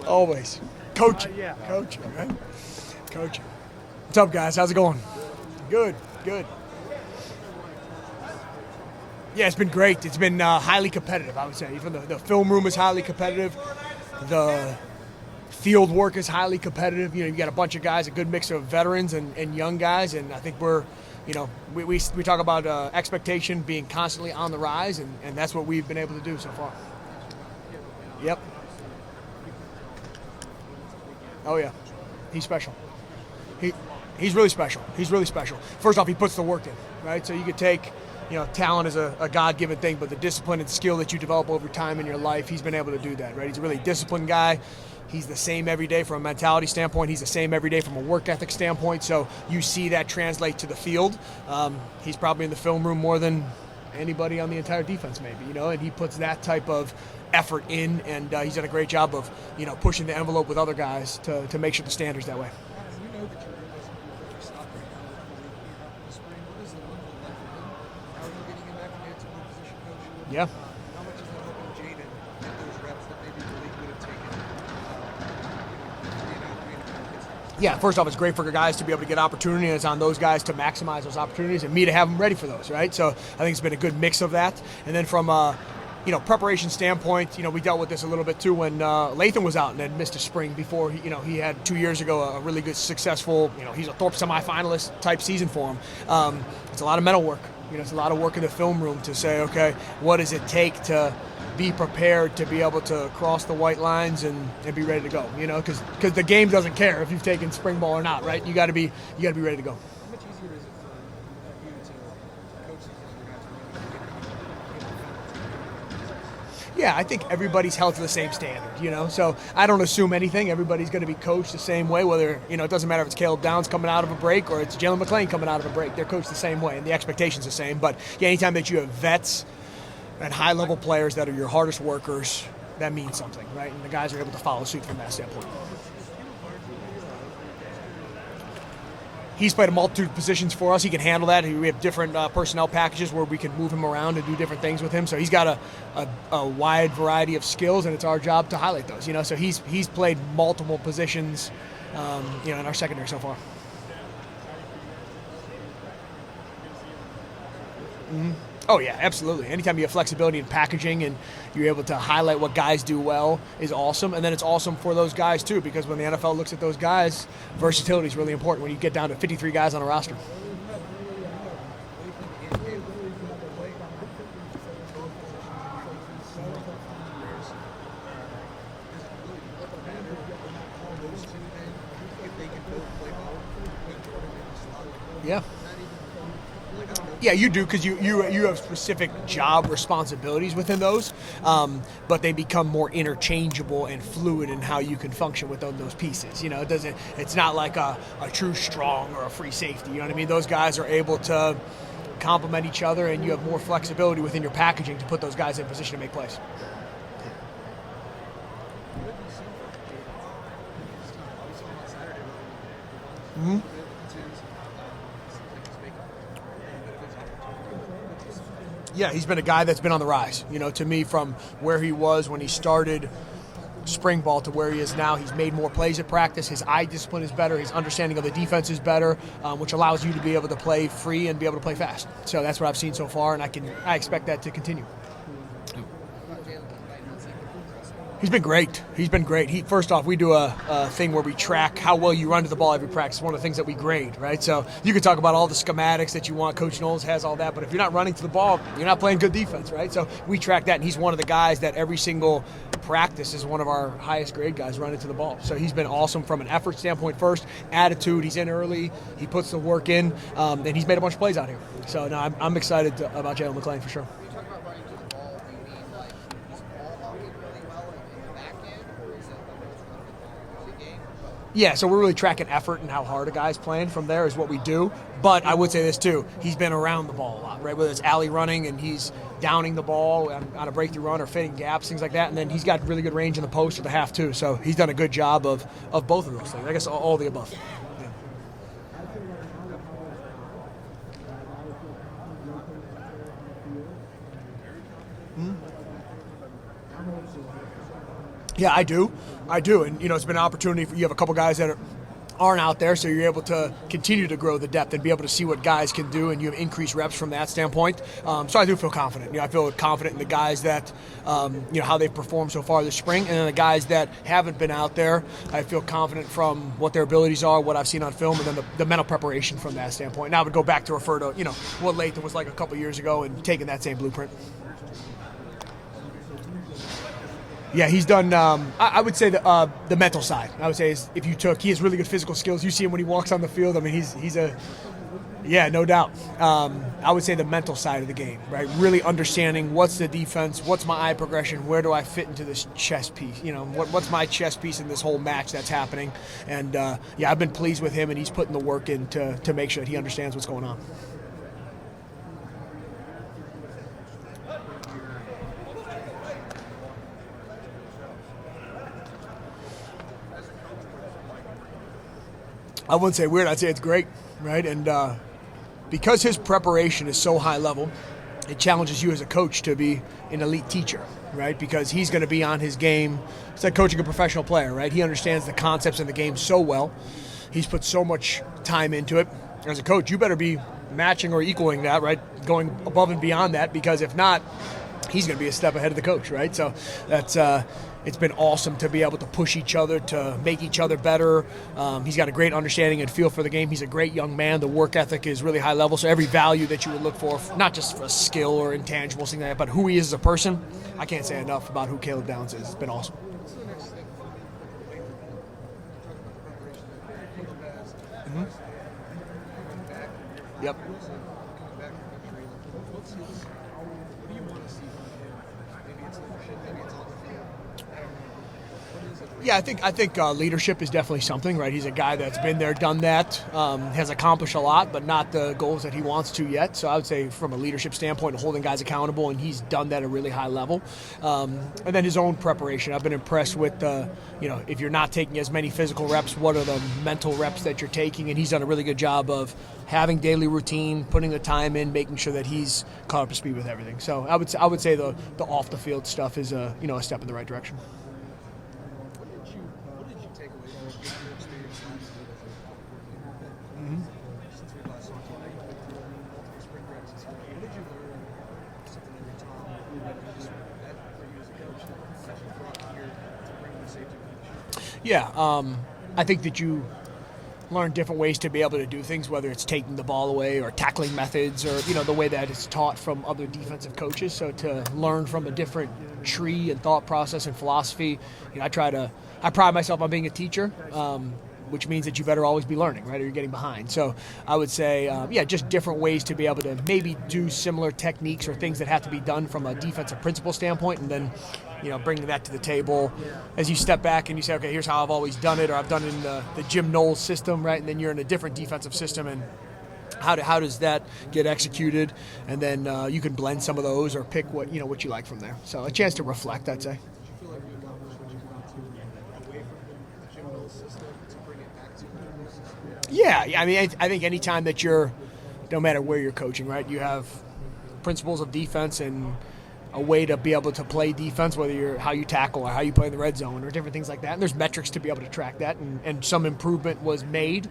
Always. Coaching. Yeah. Coaching, right? Coaching. What's up, guys? How's it going? Good. Yeah, it's been great. It's been highly competitive, I would say. Even the film room is highly competitive. The field work is highly competitive. You got a bunch of guys, a good mix of veterans and young guys, and I think we're, we talk about expectation being constantly on the rise, and that's what we've been able to do so far. Yep. Oh, yeah. He's special. He's really special. First off, he puts the work in, right? So you could take, talent is a God-given thing, but the discipline and skill that you develop over time in your life, he's been able to do that, right? He's a really disciplined guy. He's the same every day from a mentality standpoint. He's the same every day from a work ethic standpoint. So you see that translate to the field. He's probably in the film room more than anybody on the entire defense, maybe, and he puts that type of effort in, and he's done a great job of, pushing the envelope with other guys to make sure the standard's that way. Yeah. How much is that helping Jayden get those reps that maybe the league would have taken? Yeah, first off, it's great for guys to be able to get opportunity, and it's on those guys to maximize those opportunities and me to have them ready for those, right? So I think it's been a good mix of that. And then from preparation standpoint, we dealt with this a little bit too when Latham was out and had missed a spring before. He had 2 years ago a really good, successful, he's a Thorpe semifinalist type season for him. It's a lot of mental work. It's a lot of work in the film room to say, okay, what does it take to be prepared to be able to cross the white lines and be ready to go? Because the game doesn't care if you've taken spring ball or not, right? You got to be ready to go. How much easier is it for you to coach these younger guys? Yeah, I think everybody's held to the same standard, So I don't assume anything. Everybody's going to be coached the same way, whether, it doesn't matter if it's Caleb Downs coming out of a break or it's Jaylen McLean coming out of a break. They're coached the same way, and the expectation's the same. But, yeah, anytime that you have vets and high-level players that are your hardest workers, that means something, right? And the guys are able to follow suit from that standpoint. He's played a multitude of positions for us. He can handle that. We have different personnel packages where we can move him around and do different things with him. So he's got a wide variety of skills, and it's our job to highlight those. So he's played multiple positions, in our secondary so far. Mm-hmm. Oh, yeah, absolutely. Anytime you have flexibility in packaging and you're able to highlight what guys do well is awesome. And then it's awesome for those guys, too, because when the NFL looks at those guys, versatility is really important when you get down to 53 guys on a roster. Yeah. Yeah, you do, because you have specific job responsibilities within those, but they become more interchangeable and fluid in how you can function within those pieces. It's not like a true strong or a free safety. You know what I mean? Those guys are able to complement each other, and you have more flexibility within your packaging to put those guys in position to make plays. Mm-hmm. Yeah, he's been a guy that's been on the rise. To me, from where he was when he started spring ball to where he is now, he's made more plays at practice. His eye discipline is better. His understanding of the defense is better, which allows you to be able to play free and be able to play fast. So that's what I've seen so far, and I expect that to continue. He's been great. First off, we do a thing where we track how well you run to the ball every practice. One of the things that we grade, right? So you can talk about all the schematics that you want. Coach Knowles has all that, but if you're not running to the ball, you're not playing good defense, right? So we track that, and he's one of the guys that every single practice is one of our highest grade guys running to the ball. So he's been awesome from an effort standpoint first, attitude, he's in early, he puts the work in, and he's made a bunch of plays out here. So no, I'm excited about Jaylen McLean for sure. Yeah, so we're really tracking effort and how hard a guy's playing from there is what we do. But I would say this too, he's been around the ball a lot, right? Whether it's alley running and he's downing the ball on a breakthrough run or fitting gaps, things like that. And then he's got really good range in the post or the half too. So he's done a good job of both of those things. I guess all the above. Yeah. Yeah, I do, and it's been an opportunity for you have a couple guys that aren't out there, so you're able to continue to grow the depth and be able to see what guys can do, and you have increased reps from that standpoint. So I do feel confident. I feel confident in the guys that, how they've performed so far this spring, and then the guys that haven't been out there, I feel confident from what their abilities are, what I've seen on film, and then the mental preparation from that standpoint. Now I would go back to refer to, what Latham was like a couple years ago and taking that same blueprint. Yeah, he's done. I would say the mental side. I would say is he has really good physical skills. You see him when he walks on the field. I mean, no doubt. I would say the mental side of the game, right? Really understanding what's the defense, what's my eye progression, where do I fit into this chess piece? What's my chess piece in this whole match that's happening? And I've been pleased with him, and he's putting the work in to make sure that he understands what's going on. I wouldn't say weird. I'd say it's great, right? And because his preparation is so high level, it challenges you as a coach to be an elite teacher, right? Because he's going to be on his game. It's like coaching a professional player, right? He understands the concepts in the game so well. He's put so much time into it. As a coach, you better be matching or equaling that, right? Going above and beyond that, because if not, he's going to be a step ahead of the coach, right? So that's it's been awesome to be able to push each other, to make each other better. He's got a great understanding and feel for the game. He's a great young man. The work ethic is really high level. So every value that you would look for, not just for a skill or intangibles, thing like that, but who he is as a person, I can't say enough about who Caleb Downs is. It's been awesome. What's the next step? Yep. Coming back from injury, what do you want to see from him? Maybe it's leadership, maybe it's on the field. I don't know. What is it? Yeah, I think leadership is definitely something, right? He's a guy that's been there, done that, has accomplished a lot, but not the goals that he wants to yet. So I would say from a leadership standpoint, holding guys accountable, and he's done that at a really high level. And then his own preparation. I've been impressed with, if you're not taking as many physical reps, what are the mental reps that you're taking? And he's done a really good job of having daily routine, putting the time in, making sure that he's caught up to speed with everything. So I would say the off the field stuff is a step in the right direction. What did you take away from your experience last year as a coordinator? Since we last talked about multiple spring practices, what did you learn? Something in your time that just that for you as a coach that you brought here to bring the safety position? Yeah, I think that you learn different ways to be able to do things, whether it's taking the ball away or tackling methods or, the way that it's taught from other defensive coaches. So to learn from a different tree and thought process and philosophy, I pride myself on being a teacher, which means that you better always be learning, right, or you're getting behind. So I would say, just different ways to be able to maybe do similar techniques or things that have to be done from a defensive principle standpoint, and then bringing that to the table as you step back and you say, okay, here's how I've always done it, or I've done it in the Jim Knowles system, right? And then you're in a different defensive system, and how does that get executed? And then you can blend some of those or pick what you like from there. So a chance to reflect, I'd say. Did you feel like you accomplished what you wanted to away from the Jim Knowles system to bring it back to the Jim Knowles system? Yeah, I mean, I think anytime that no matter where you're coaching, right, you have principles of defense and a way to be able to play defense, whether you're how you tackle or how you play in the red zone or different things like that. And there's metrics to be able to track that, and some improvement was made.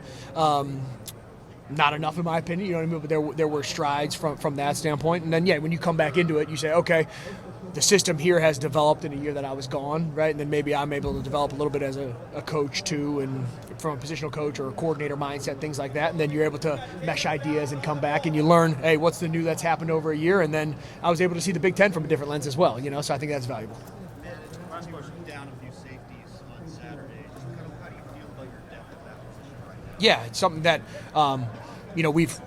Not enough, in my opinion, what I mean? But there were strides from that standpoint. And then, when you come back into it, you say, okay, the system here has developed in a year that I was gone, right? And then maybe I'm able to develop a little bit as a coach too, and from a positional coach or a coordinator mindset, things like that. And then you're able to mesh ideas and come back and you learn, hey, what's the new that's happened over a year? And then I was able to see the Big Ten from a different lens as well, so I think that's valuable. Last question, down a few safeties on Saturday. Just kind of how do you feel about your depth at that position right now? Yeah, it's something that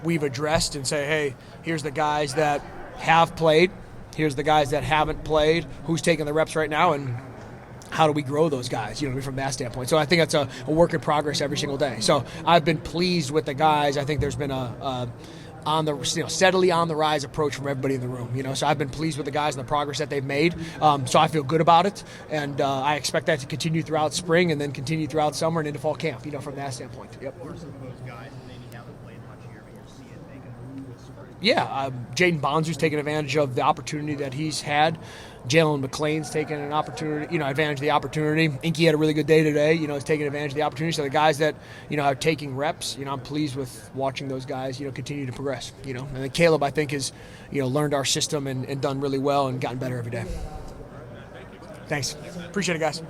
we've addressed and say, hey, here's the guys that have played, here's the guys that haven't played, who's taking the reps right now, and how do we grow those guys, from that standpoint. So I think that's a work in progress every single day. So I've been pleased with the guys. I think there's been a steadily on the rise approach from everybody in the room. So I've been pleased with the guys and the progress that they've made. So I feel good about it, and I expect that to continue throughout spring and then continue throughout summer and into fall camp. From that standpoint. Yep. Who are some of those guys that maybe haven't played much here, but you're seeing make a move this spring? Yeah, Jaden Bonds, who's taken advantage of the opportunity that he's had. Jaylen McLean's taking an opportunity, advantage of the opportunity. Inky had a really good day today, is taking advantage of the opportunity. So the guys that, are taking reps, I'm pleased with watching those guys, continue to progress, And then Caleb, I think, has, learned our system and done really well and gotten better every day. Thanks. Appreciate it, guys.